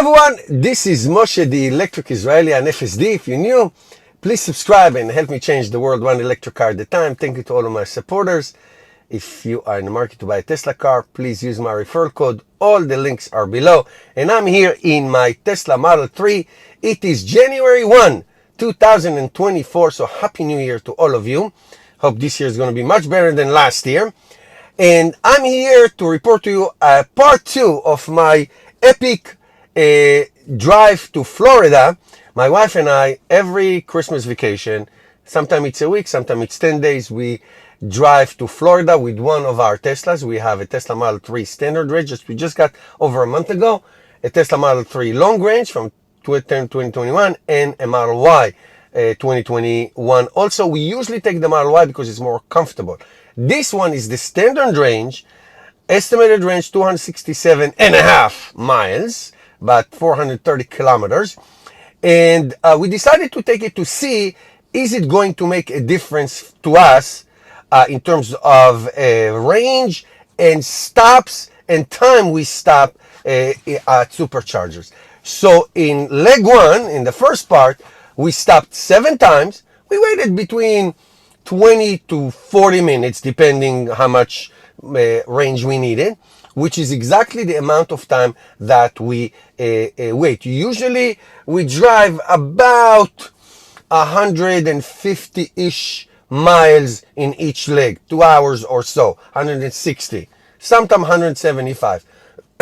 everyone, this is Moshe, the Electric Israeli on FSD. If you're new, please subscribe and help me change the world one electric car at a time. Thank you to all of my supporters. If you are in the market to buy a Tesla car, please use my referral code. All the links are below. And I'm here in my Tesla Model 3. It is January 1, 2024. So Happy New Year to all of you. Hope this year is going to be much better than last year. And I'm here to report to you part 2 of my epic drive to Florida. My wife and I, every Christmas vacation, sometimes it's a week, sometimes it's 10 days, we drive to Florida with one of our Teslas. We have a Tesla Model 3 standard range, we just got over a month ago, a Tesla Model 3 long range from 2021, and a Model Y 2021. Also, we usually take the Model Y because it's more comfortable. This one is the standard range, estimated range 267.5 miles, about 430 kilometers. And we decided to take it to see, is it going to make a difference to us in terms of range and stops and time we stop at superchargers. So in leg 1, in the first part, we stopped 7 times. We waited between 20 to 40 minutes, depending how much range we needed, which is exactly the amount of time that we wait. Usually we drive about 150-ish miles in each leg, 2 hours or so, 160, sometimes 175,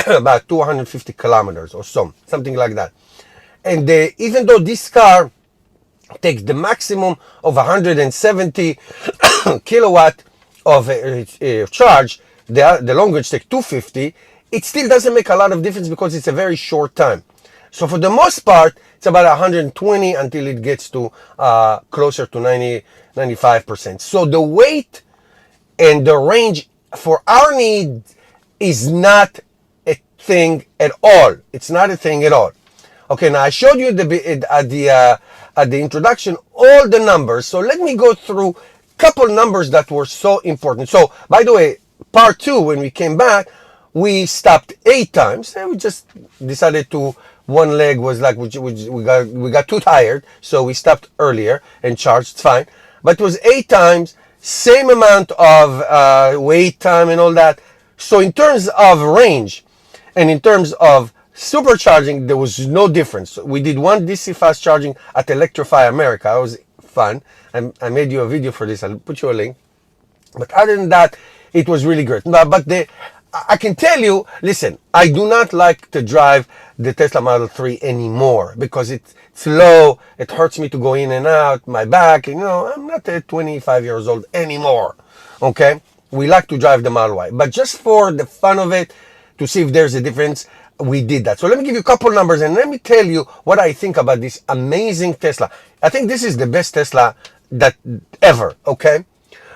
about 250 kilometers or so, something like that. And even though this car takes the maximum of 170 kilowatt of charge, the long range takes 250, it still doesn't make a lot of difference because it's a very short time. So for the most part, it's about 120 until it gets to closer to 95%. So the weight and the range for our need is not a thing at all. It's not a thing at all. Okay, now I showed you at the introduction all the numbers. So let me go through a couple numbers that were so important. So by the way, part 2, when we came back, we stopped 8 times. And we just decided to, one leg was like, we got too tired, so we stopped earlier and charged. It's fine. But it was 8 times, same amount of wait time and all that. So in terms of range and in terms of supercharging, there was no difference. We did one DC fast charging at Electrify America. It was fun. I made you a video for this. I'll put you a link. But other than that, it was really great. But I can tell you, listen, I do not like to drive the Tesla Model 3 anymore because it's slow. It hurts me to go in and out, my back. You know, I'm not 25 years old anymore. Okay? We like to drive the Model Y. But just for the fun of it, to see if there's a difference, we did that. So let me give you a couple numbers and let me tell you what I think about this amazing Tesla. I think this is the best Tesla that ever, okay?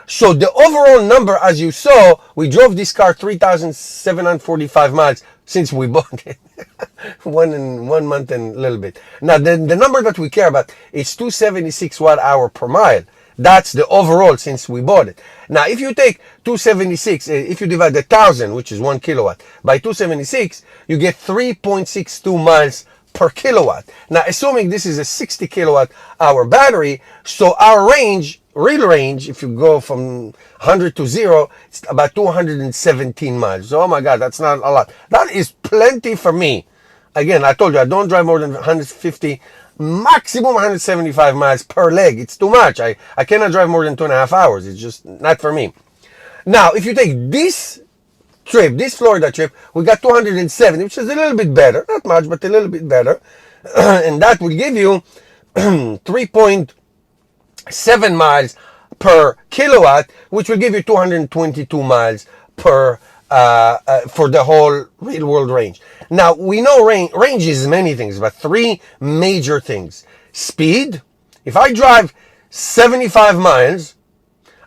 So the overall number, as you saw, we drove this car 3,745 miles since we bought it. 1 month and a little bit. Now, the number that we care about is 276 watt hour per mile. That's the overall since we bought it. Now, if you take 276, if you divide 1,000, which is 1 kilowatt, by 276, you get 3.62 miles per kilowatt. Now, assuming this is a 60 kilowatt hour battery, so our range, real range, if you go from 100 to 0, it's about 217 miles. So, oh my God, that's not a lot. That is plenty for me. Again, I told you, I don't drive more than 150, maximum 175 miles per leg. It's too much. I cannot drive more than 2.5 hours. It's just not for me. Now, if you take this trip, this Florida trip, we got 270, which is a little bit better. Not much, but a little bit better. And that will give you 3.7 miles per kilowatt, which will give you 222 miles per for the whole real world range. Now, we know range is many things, but 3 major things. Speed. If I drive 75 miles,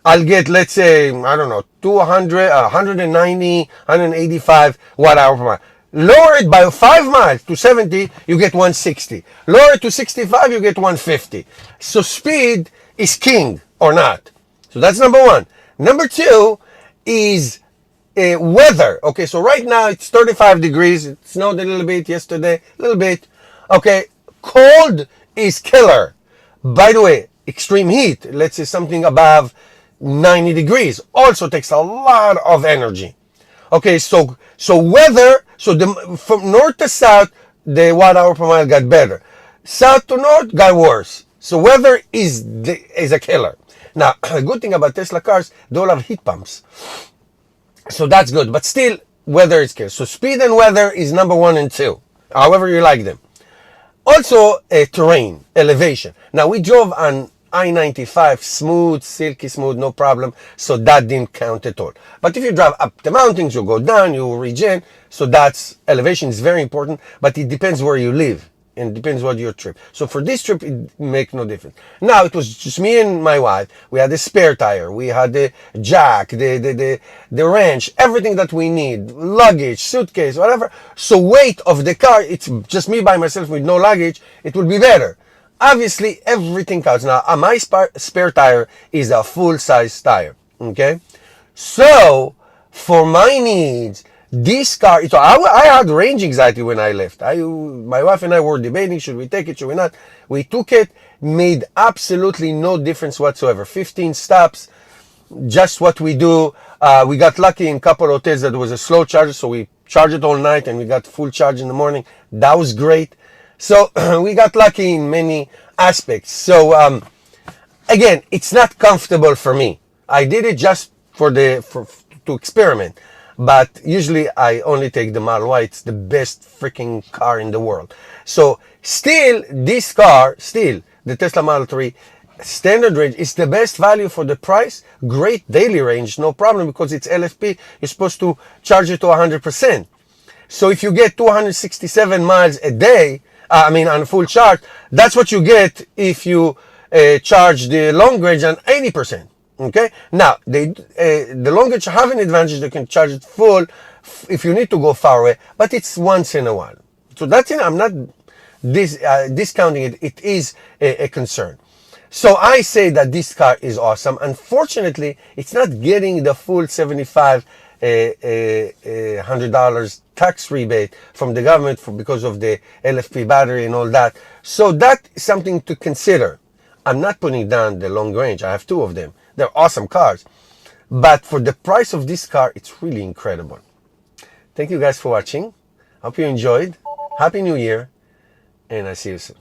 I'll get, let's say, I don't know, 200, 190, 185 watt hour per mile. Lower it by 5 miles to 70, you get 160. Lower it to 65, you get 150. So speed is king or not. So that's number 1. Number 2 is weather. Okay, so right now it's 35 degrees. It snowed a little bit yesterday, a little bit. Okay, cold is killer. By the way, extreme heat, let's say something above 90 degrees, also takes a lot of energy. Okay, so weather, so from north to south, the watt hour per mile got better. South to north got worse. So weather is a killer. Now, a good thing about Tesla cars, they all have heat pumps. So that's good, but still, weather is killer. So speed and weather is number one and two, however you like them. Also, terrain, elevation. Now, we drove on I-95, smooth, silky smooth, no problem. So that didn't count at all. But if you drive up the mountains, you go down, you regen. So that's elevation is very important, but it depends where you live. And it depends what your trip. So for this trip, it make no difference. Now it was just me and my wife. We had the spare tire, we had the jack, the wrench, everything that we need, luggage, suitcase, whatever. So weight of the car, it's just me by myself with no luggage. It will be better. Obviously, everything counts. Now, my spare tire is a full-size tire. Okay, so for my needs, this car, so I had range anxiety when I left. My wife and I were debating, should we take it, should we not? We took it, made absolutely no difference whatsoever. 15 stops, just what we do. We got lucky in a couple of hotels that was a slow charger, so we charged it all night and we got full charge in the morning. That was great. So we got lucky in many aspects. So again, it's not comfortable for me. I did it just to experiment. But usually I only take the Model Y. It's the best freaking car in the world. So still, this car, still, the Tesla Model 3, standard range is the best value for the price. Great daily range, no problem, because it's LFP. You're supposed to charge it to 100%. So if you get 267 miles a day, on full charge, that's what you get if you charge the long range on 80%. Okay. Now the long range have an advantage. They can charge it full if you need to go far away, but it's once in a while. So that's it. I'm not discounting it. It is a concern. So I say that this car is awesome. Unfortunately, it's not getting the full $7,500 tax rebate from the government because of the LFP battery and all that. So that is something to consider. I'm not putting down the long range. I have two of them. They're awesome cars. But for the price of this car, it's really incredible. Thank you guys for watching. Hope you enjoyed. Happy New Year. And I'll see you soon.